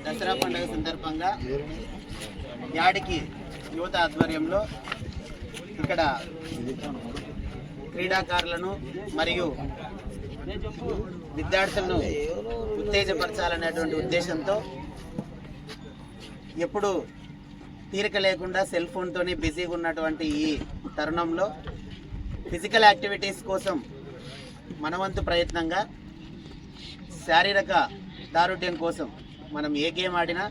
దసరా పండుగ సందర్భంగా యాడికి యువత ఆధ్వర్యంలో ఇక్కడ క్రీడాకారులను మరియు విద్యార్థులను ఉత్తేజపరచాలనేటువంటి ఉద్దేశంతో ఎప్పుడు తీరిక లేకుండా సెల్ ఫోన్తోనే బిజీగా ఉన్నటువంటి ఈ తరుణంలో ఫిజికల్ యాక్టివిటీస్ కోసం మనవంతు ప్రయత్నంగా శారీరక దారుఢ్యం కోసం మనం ఏ గేమ్ ఆడినా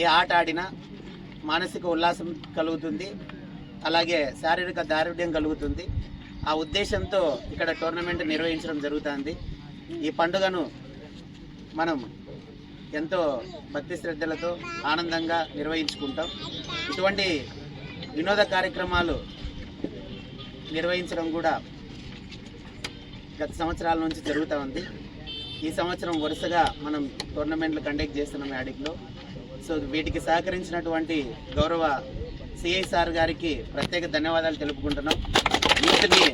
ఏ ఆట ఆడినా మానసిక ఉల్లాసం కలుగుతుంది, అలాగే శారీరక దారుఢ్యం కలుగుతుంది. ఆ ఉద్దేశంతో ఇక్కడ టోర్నమెంట్ నిర్వహించడం జరుగుతుంది. ఈ పండుగను మనం ఎంతో భక్తి శ్రద్ధలతో ఆనందంగా నిర్వహించుకుంటాం. ఇటువంటి వినోద కార్యక్రమాలు నిర్వహించడం కూడా గత సంవత్సరాల నుంచి జరుగుతూ ఉంది. ఈ సంవత్సరం వరుసగా మనం టోర్నమెంట్లు కండక్ట్ చేస్తున్నాం యాడిక్లో. సో వీటికి సహకరించినటువంటి గౌరవ సిఐ సార్ గారికి ప్రత్యేక ధన్యవాదాలు తెలుపుకుంటున్నాం. యూత్ని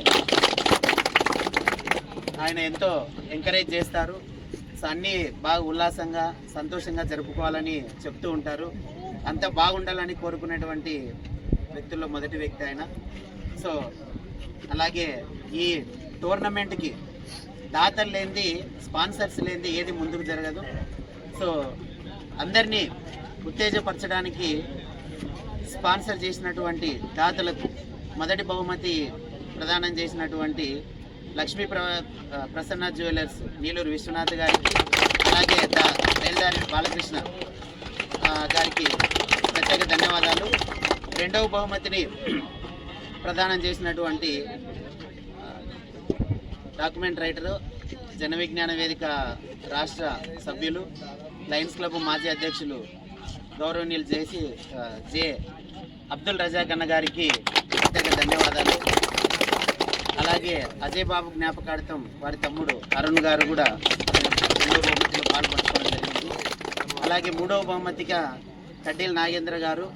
ఆయన ఎంతో ఎంకరేజ్ చేస్తారు. సో అన్నీ బాగా ఉల్లాసంగా సంతోషంగా జరుపుకోవాలని చెప్తూ ఉంటారు. అంతా బాగుండాలని కోరుకునేటువంటి వ్యక్తుల్లో మొదటి వ్యక్తి ఆయన. సో అలాగే ఈ టోర్నమెంట్కి దాతలు లేనిది, స్పాన్సర్స్ లేనిది ఏది ముందుకు జరగదు. సో అందరినీ ఉత్తేజపరచడానికి స్పాన్సర్ చేసినటువంటి దాతలకు మొదటి బహుమతి ప్రదానం చేసినటువంటి లక్ష్మీ ప్రసన్న జ్యువెలర్స్ నీలూరు విశ్వనాథ్ గారికి, అలాగే బయలుదారి బాలకృష్ణ గారికి ప్రత్యేక ధన్యవాదాలు. రెండవ బహుమతిని ప్రదానం చేసినటువంటి డాక్యుమెంట్ రైటరు, జన విజ్ఞాన వేదిక రాష్ట్ర సభ్యులు, లయన్స్ క్లబ్ మాజీ అధ్యక్షులు గౌరవనీయులు జే అబ్దుల్ రజాక్ అన్న గారికి ప్రత్యేక ధన్యవాదాలు. అలాగే అజయ్ బాబు జ్ఞాపకార్థం వారి తమ్ముడు అరుణ్ గారు కూడా రెండవ బహుమతిలో పాల్పంచుకోవడం జరిగింది. అలాగే మూడవ బహుమతిగా కడ్డీల నాగేంద్ర గారు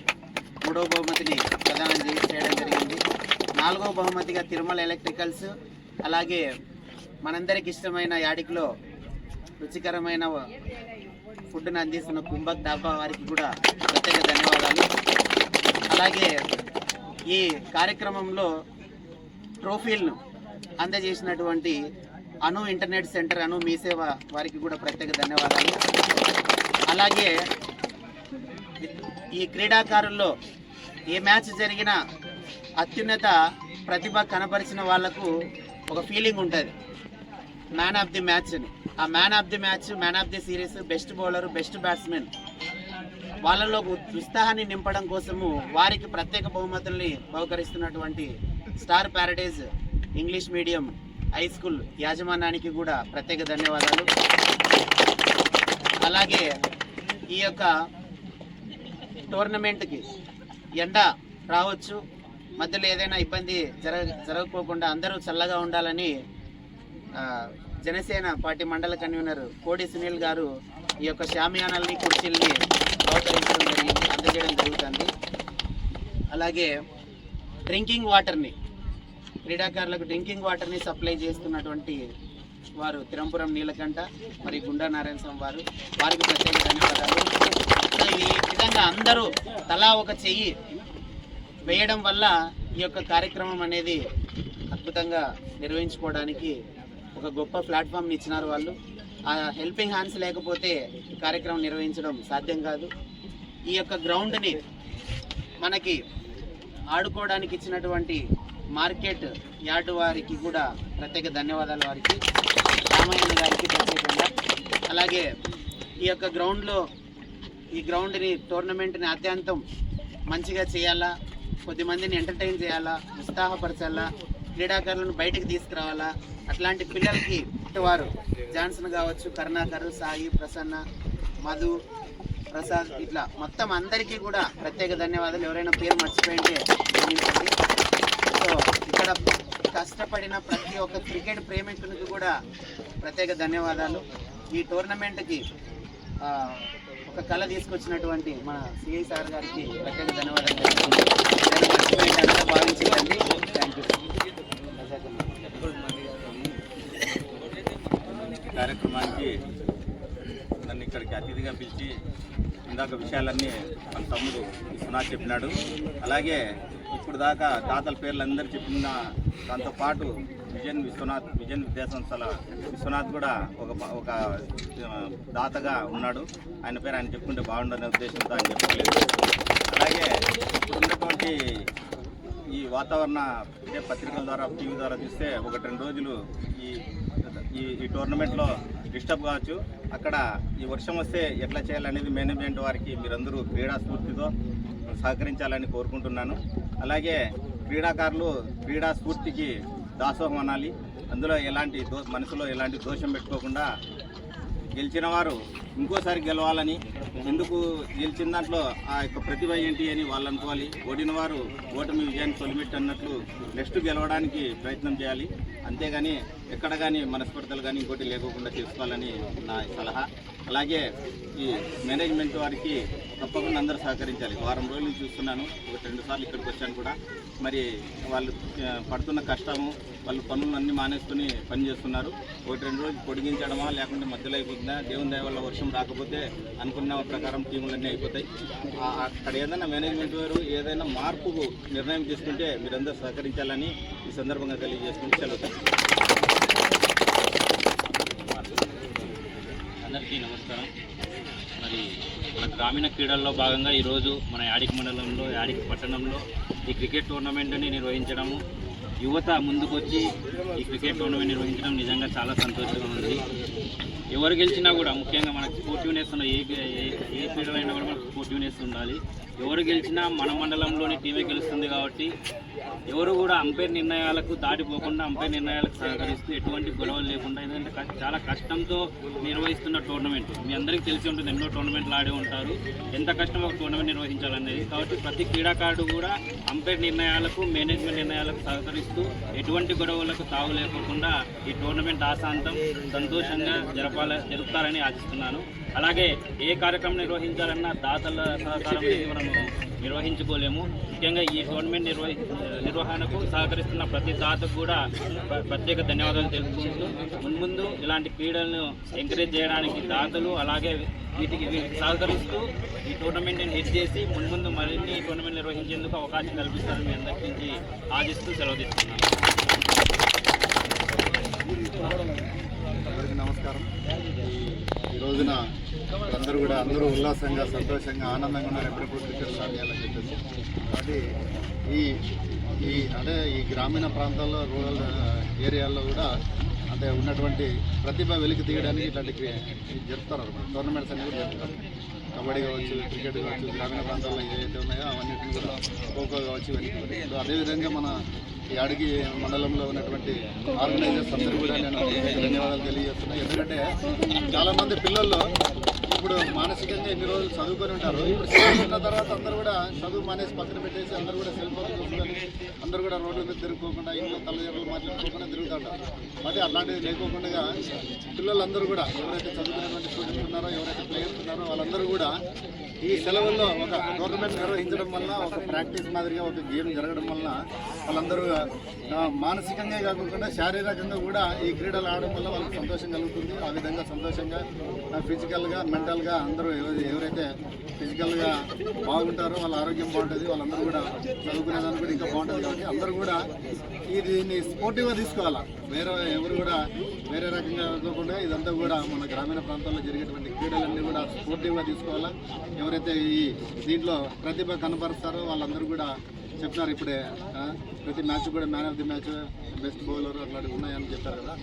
మూడవ బహుమతిని ప్రదానం చేయడం జరిగింది. నాలుగవ బహుమతిగా తిరుమల ఎలక్ట్రికల్స్, అలాగే మనందరికి ఇష్టమైన యాడిక్లో రుచికరమైన ఫుడ్ను అందిస్తున్న కుంభక్ డాబా వారికి కూడా ప్రత్యేక ధన్యవాదాలు. అలాగే ఈ కార్యక్రమంలో ట్రోఫీలను అందజేసినటువంటి అను ఇంటర్నెట్ సెంటర్, అను మీ సేవ వారికి కూడా ప్రత్యేక ధన్యవాదాలు. అలాగే ఈ క్రీడాకారుల్లో ఏ మ్యాచ్ జరిగినా అత్యున్నత ప్రతిభ కనపరిచిన వాళ్లకు ఒక ఫీలింగ్ ఉంటుంది, మ్యాన్ ఆఫ్ ది మ్యాచ్ అని. ఆ man of the match, man of the series, best bowler, best batsmen వాళ్ళలో ఉత్సాహాన్ని నింపడం కోసము వారికి ప్రత్యేక బహుమతుల్ని బహుకరిస్తున్నటువంటి Star Paradise English medium high school యాజమాన్యానికి కూడా ప్రత్యేక ధన్యవాదాలు. అలాగే ఈ యొక్క టోర్నమెంట్కి ఎండ రావచ్చు, మధ్యలో ఏదైనా ఇబ్బంది జరగకోకుండా అందరూ చల్లగా ఉండాలని జనసేన పార్టీ మండల కన్వీనర్ కోడి సునీల్ గారు ఈ యొక్క షామియానాల్ని, కుర్చీల్ని బహుకరించడం జరిగింది, అందజేయడం జరుగుతుంది. అలాగే డ్రింకింగ్ వాటర్ని, క్రీడాకారులకు డ్రింకింగ్ వాటర్ని సప్లై చేస్తున్నటువంటి వారు తిరంపురం నీలకంఠ మరి గుండా నారాయణ స్వామి వారికి ప్రత్యేక ధన్యవాదాలు. ఈ విధంగా అందరూ తలా ఒక చెయ్యి వేయడం వల్ల ఈ యొక్క కార్యక్రమం అనేది అద్భుతంగా నిర్వహించుకోవడానికి ఒక గొప్ప ప్లాట్ఫామ్ని ఇచ్చినారు వాళ్ళు. ఆ హెల్పింగ్ హ్యాండ్స్ లేకపోతే ఈ కార్యక్రమం నిర్వహించడం సాధ్యం కాదు. ఈ యొక్క గ్రౌండ్ని మనకి ఆడుకోవడానికి ఇచ్చినటువంటి మార్కెట్ యార్డు వారికి కూడా ప్రత్యేక ధన్యవాదాలు, వారికి రామయ్య గారికి ప్రత్యేకంగా. అలాగే ఈ యొక్క ఈ గ్రౌండ్ని టోర్నమెంట్ని అత్యంతం మంచిగా చేయాలా, కొద్దిమందిని ఎంటర్టైన్ చేయాలా, ఉత్సాహపరచాలా, క్రీడాకారులను బయటకు తీసుకురావాలా. అట్లాంటి పిల్లలకి వారు జాన్సన్ కావచ్చు, కరుణాకర్, సాయి, ప్రసన్న, మధు, ప్రసాద్, ఇట్లా మొత్తం అందరికీ కూడా ప్రత్యేక ధన్యవాదాలు. ఎవరైనా పేరు మర్చిపోయింటే గమనించండి. సో ఇక్కడ కష్టపడిన ప్రతి ఒక్క క్రికెట్ ప్రేమికునికి కూడా ప్రత్యేక ధన్యవాదాలు. ఈ టోర్నమెంట్కి ఒక కళ తీసుకొచ్చినటువంటి మన సిఐ సార్ గారికి ప్రత్యేక ధన్యవాదాలు భావించండి. Thank you. కార్యక్రమానికి నన్ను ఇక్కడికి అతిథిగా పిలిచి ఇందాక విషయాలన్నీ మన తమ్ముడు విశ్వనాథ్ చెప్పినాడు. అలాగే ఇప్పుడు దాకా దాతల పేర్లు అందరూ చెప్పిన దాంతోపాటు విజన్ విద్యాసంస్థల విశ్వనాథ్ కూడా ఒక దాతగా ఉన్నాడు. ఆయన పేరు ఆయన చెప్పుకుంటే బాగుండనే ఉద్దేశంతో ఆయన చెప్పలేదు. అలాగే ఇప్పుడు ఉన్నటువంటి ఈ వాతావరణ పత్రికల ద్వారా టీవీ ద్వారా చూస్తే 1-2 రోజులు ఈ టోర్నమెంట్లో డిస్టర్బ్ కావచ్చు. అక్కడ ఈ వర్షం వస్తే ఎట్లా చేయాలనేది మేనేజ్మెంట్ వారికి మీరందరూ క్రీడా స్ఫూర్తితో సహకరించాలని కోరుకుంటున్నాను. అలాగే క్రీడాకారులు క్రీడా స్ఫూర్తికి దాసోహం అనాలి. అందులో ఎలాంటి మనసులో ఎలాంటి దోషం పెట్టుకోకుండా గెలిచిన వారు ఇంకోసారి గెలవాలని, ఎందుకు గెలిచిన దాంట్లో ఆ యొక్క ప్రతిభ ఏంటి అని వాళ్ళు అనుకోవాలి. ఓడిన వారు ఓటమి విజయాన్ని తొలిమెట్టు అన్నట్లు నెక్స్ట్ గెలవడానికి ప్రయత్నం చేయాలి. అంతేగాని ఎక్కడ కానీ మనస్పర్ధలు కానీ ఇంకోటి లేకోకుండా చేసుకోవాలని నా సలహా. అలాగే ఈ మేనేజ్మెంట్ వారికి తప్పకుండా అందరూ సహకరించాలి. వారం రోజులు చూస్తున్నాను, 1-2 సార్లు ఇక్కడికి వచ్చాను కూడా. మరి వాళ్ళు పడుతున్న కష్టము, వాళ్ళు పనులు అన్నీ మానేసుకుని పని చేస్తున్నారు. 1-2 రోజులు పొడిగించడమా లేకుంటే మధ్యలో అయిపోతుందా, దేవుని దయ వల్ల వర్షం రాకపోతే అనుకున్న ప్రకారం టీములన్నీ అయిపోతాయి. అక్కడ ఏదైనా మేనేజ్మెంట్ వారు ఏదైనా మార్పుకు నిర్ణయం తీసుకుంటే మీరందరూ సహకరించాలని ఈ సందర్భంగా తెలియజేసుకుంటూ సెలవు. అందరికీ నమస్కారం. మరి మన గ్రామీణ క్రీడల్లో భాగంగా ఈరోజు మన యాడికి మండలంలో యాడికి పట్టణంలో ఈ క్రికెట్ టోర్నమెంట్ని నిర్వహించడము, యువత ముందుకొచ్చి ఈ క్రికెట్ టోర్నమెంట్ నిర్వహించడం నిజంగా చాలా సంతోషంగా ఉంది. ఎవరు గెలిచినా కూడా ముఖ్యంగా మనకు స్పోర్టివ్నెస్ ఉన్న ఏ క్రీడలైనా కూడా మనకు స్పోర్టివ్నెస్ ఉండాలి. ఎవరు గెలిచినా మన మండలంలోని టీమే గెలుస్తుంది కాబట్టి ఎవరు కూడా అంపైర్ నిర్ణయాలకు దాటిపోకుండా అంపైర్ నిర్ణయాలకు సహకరిస్తూ ఎటువంటి గొడవలు లేకుండా, ఎందుకంటే చాలా కష్టంతో నిర్వహిస్తున్న టోర్నమెంట్ మీ అందరికీ తెలిసి ఉంటుంది. ఎన్నో టోర్నమెంట్లు ఆడే ఉంటారు, ఎంత కష్టం ఒక టోర్నమెంట్ నిర్వహించాలనేది. కాబట్టి ప్రతి క్రీడాకారుడు కూడా అంపైర్ నిర్ణయాలకు మేనేజ్మెంట్ నిర్ణయాలకు సహకరిస్తూ ఎటువంటి గొడవలకు తావు లేకుండా ఈ టోర్నమెంట్ ఆశాంతం సంతోషంగా జరుపుతారని ఆశిస్తున్నాను. అలాగే ఏ కార్యక్రమం నిర్వహించాలన్నా దాతల సహకారం మనము నిర్వహించుకోలేము. ముఖ్యంగా ఈ టోర్నమెంట్ నిర్వహణకు సహకరిస్తున్న ప్రతి దాతకు కూడా ప్రత్యేక ధన్యవాదాలు తెలుపుకుంటూ ముందు ఇలాంటి క్రీడలను ఎంకరేజ్ చేయడానికి దాతలు అలాగే వీటికి సహకరిస్తూ ఈ టోర్నమెంట్ని హిట్ చేసి ముందు మరిన్ని టోర్నమెంట్ నిర్వహించేందుకు అవకాశం కల్పిస్తారని మీ అందరి నుంచి ఆశిస్తూ సెలవు తీసుకున్నాను. అందరికీ నమస్కారం. ఈ రోజున అందరూ ఉల్లాసంగా సంతోషంగా ఆనందంగా ఉన్నారు. ఎప్పుడెప్పుడు క్రికెట్ స్టార్ట్ చేయాలని చెప్పేసి. కాబట్టి ఈ గ్రామీణ ప్రాంతాల్లో రూరల్ ఏరియాల్లో కూడా అంటే ఉన్నటువంటి ప్రతిభ వెలికి తీయడానికి ఇట్లాంటి జరుపుతారు అన్నమాట. టోర్నమెంట్స్ అన్ని కూడా జరుపుతారు. కబడ్డీ కావచ్చు, క్రికెట్ కావచ్చు, గ్రామీణ ప్రాంతాల్లో ఏదైతే ఉన్నాయో అవన్నిటిని కూడా ఖోఖో కావచ్చు ఇవన్నీ. అదేవిధంగా మన ఈ అడిగి మండలంలో ఉన్నటువంటి ఆర్గనైజర్స్ అందరూ కూడా నేను ధన్యవాదాలు తెలియజేస్తున్నాను. ఎందుకంటే చాలామంది పిల్లల్లో ఇప్పుడు మానసికంగా ఎన్ని రోజులు చదువుకొని ఉంటారు. ఇప్పుడు చదువుకున్న తర్వాత అందరూ కూడా చదువు మానేసి పక్కన పెట్టేసి అందరూ కూడా సెల్ ఫోన్ చూసుకొని అందరూ కూడా రోడ్ల మీద తిరుగుకోకుండా ఇంట్లో తల్లిదండ్రులు మాట్లాడుకోకుండా తిరుగుతుంటారు. మరి అలాంటిది లేకోకుండా పిల్లలందరూ కూడా ఎవరైతే చదువుకునేటువంటి స్టూడెంట్స్ ఉన్నారో, ఎవరైతే ప్లేయర్స్ ఉన్నారో వాళ్ళందరూ కూడా ఈ సెలవుల్లో ఒక టోర్నమెంట్ నిర్వహించడం వల్ల, ఒక ప్రాక్టీస్ మాదిరిగా ఒక గేమ్ జరగడం వల్ల వాళ్ళందరూ మానసికంగా కాకుండా శారీరకంగా కూడా ఈ క్రీడలు ఆడడం వల్ల వాళ్ళకి సంతోషం కలుగుతుంది. ఆ విధంగా సంతోషంగా ఫిజికల్గా మెంటల్గా అందరూ ఎవరైతే ఫిజికల్గా బాగుంటారో వాళ్ళ ఆరోగ్యం బాగుంటుంది. వాళ్ళందరూ కూడా చదువుకునేదానికి కూడా ఇంకా బాగుంటుంది. కాబట్టి అందరూ కూడా దీన్ని స్పోర్టివ్గా తీసుకోవాలా. ఎవరు కూడా వేరే రకంగా కాకుండా ఇదంతా కూడా మన గ్రామీణ ప్రాంతాల్లో జరిగేటువంటి క్రీడలన్నీ కూడా స్పోర్టివ్గా తీసుకోవాలా. ఎవరైతే దీంట్లో ప్రతిభ కనపరుస్తారో వాళ్ళందరూ కూడా చెప్తున్నారు. ఇప్పుడే ప్రతి మ్యాచ్ కూడా man of the match, best bowler అట్లాంటివి ఉన్నాయని చెప్పారు కదా.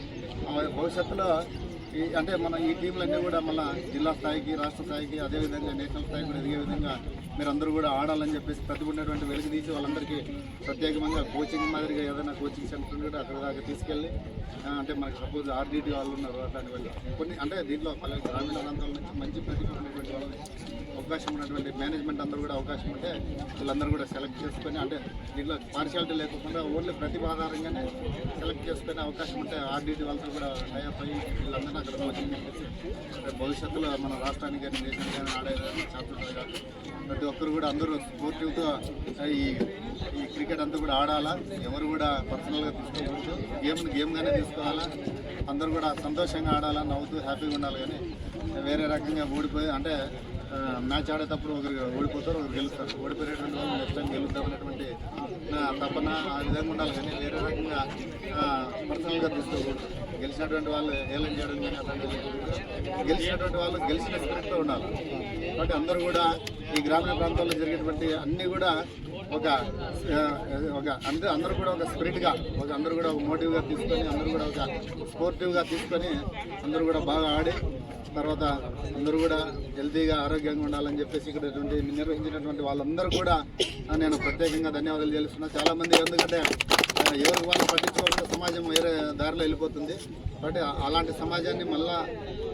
భవిష్యత్తులో అంటే మన ఈ టీంలన్నీ కూడా మళ్ళీ జిల్లా స్థాయికి, రాష్ట్ర స్థాయికి, అదేవిధంగా నేషనల్ స్థాయికి కూడా ఎదిగే విధంగా మీరందరూ కూడా ఆడాలని చెప్పేసి ప్రతిభ వెలుగు తీసి వాళ్ళందరికీ ప్రత్యేకంగా కోచింగ్ మాదిరిగా ఏదైనా కోచింగ్ సెంటర్ కూడా అక్కడ దాకా తీసుకెళ్ళి అంటే మనకి సపోజ్ ఆర్డీటీ వాళ్ళు ఉన్నారు అట్లాంటి వాళ్ళు కొన్ని అంటే దీంట్లో గ్రామీణ ప్రాంతాల నుంచి మంచి ప్రతిభ ఉన్నటువంటి వాళ్ళని అవకాశం ఉన్నటువంటి మేనేజ్మెంట్ అందరూ కూడా అవకాశం ఉంటే వీళ్ళందరూ కూడా సెలెక్ట్ చేసుకొని అంటే దీంట్లో పార్షియాలిటీ లేకుండా ఓన్లీ ప్రతిభ ఆధారంగానే సెలెక్ట్ చేసుకునే అవకాశం ఉంటే ఆర్డీటీ వాళ్ళతో కూడా టైఅప్ అయ్యి వీళ్ళందరినీ అక్కడ కోచింగ్ చేసి భవిష్యత్తులో మన రాష్ట్రానికి కానీ దేశానికి కానీ ఆడేదాన్ని చేస్తుంటారు కాబట్టి ప్రతి ఒక్కరు కూడా అందరూ స్పోర్టివ్తో ఈ క్రికెట్ అంతా కూడా ఆడాలా, ఎవరు కూడా పర్సనల్గా తీసుకోకూడదు, గేమ్గానే తీసుకోవాలా, అందరూ కూడా సంతోషంగా ఆడాలా, నవ్వుతూ హ్యాపీగా ఉండాలి. కానీ వేరే రకంగా ఓడిపోయి అంటే మ్యాచ్ ఆడేటప్పుడు ఒకరు ఓడిపోతారు, ఒకరు గెలుస్తారు, ఓడిపోయేటువంటి వాళ్ళు నెక్స్ట్ టైం గెలుద్దాం అనేటువంటి తపన ఆ విధంగా ఉండాలి. కానీ వేరే రకంగా పర్సనల్గా తీసుకోకూడదు. గెలిచినటువంటి వాళ్ళు ఏలం చేయడం కానీ అట్లాంటివి గెలిచినటువంటి వాళ్ళు గెలిచిన స్పిరిట్తో ఉండాలి. కాబట్టి అందరూ కూడా ఈ గ్రామీణ ప్రాంతాల్లో జరిగేటువంటి అన్నీ కూడా అంటే అందరూ కూడా ఒక స్పిరిట్గా అందరూ కూడా ఒక మోటివ్గా తీసుకొని అందరూ కూడా ఒక స్పోర్టివ్గా తీసుకొని అందరూ కూడా బాగా ఆడి తర్వాత అందరూ కూడా హెల్తీగా ఆరోగ్యంగా ఉండాలని చెప్పేసి ఇక్కడ నిర్వహించినటువంటి వాళ్ళందరూ కూడా నేను ప్రత్యేకంగా ధన్యవాదాలు తెలుస్తున్నాను. చాలామంది ఎందుకంటే ఎవరికి వాళ్ళు పట్టించుకోవాలంటే సమాజం వేరే దారిలో వెళ్ళిపోతుంది. కాబట్టి అలాంటి సమాజాన్ని మళ్ళా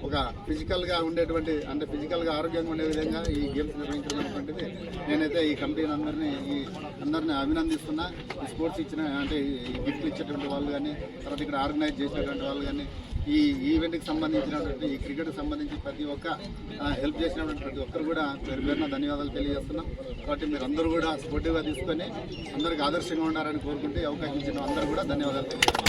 ఒక ఫిజికల్గా ఉండేటువంటి అంటే ఫిజికల్గా ఆరోగ్యంగా ఉండే విధంగా ఈ గేమ్స్ నిర్వహించడం అనేటువంటిది నేనైతే ఈ కమిటీని అందరినీ అభినందిస్తున్నా. ఈ స్పోర్ట్స్ ఇచ్చిన అంటే ఈ గిఫ్ట్లు ఇచ్చేటువంటి వాళ్ళు కానీ తర్వాత ఇక్కడ ఆర్గనైజ్ చేసేటువంటి వాళ్ళు కానీ ఈ ఈవెంట్కి సంబంధించినటువంటి ఈ క్రికెట్కి సంబంధించి ప్రతి ఒక్క హెల్ప్ చేసినటువంటి ప్రతి ఒక్కరు కూడా పేరున ధన్యవాదాలు తెలియజేస్తున్నాం. కాబట్టి మీరు అందరూ కూడా స్పోర్టివ్గా తీసుకొని అందరికీ ఆదర్శంగా ఉండాలని కోరుకుంటే అవకాశం ఇచ్చిన అందరూ కూడా ధన్యవాదాలు తెలియజేస్తున్నాం.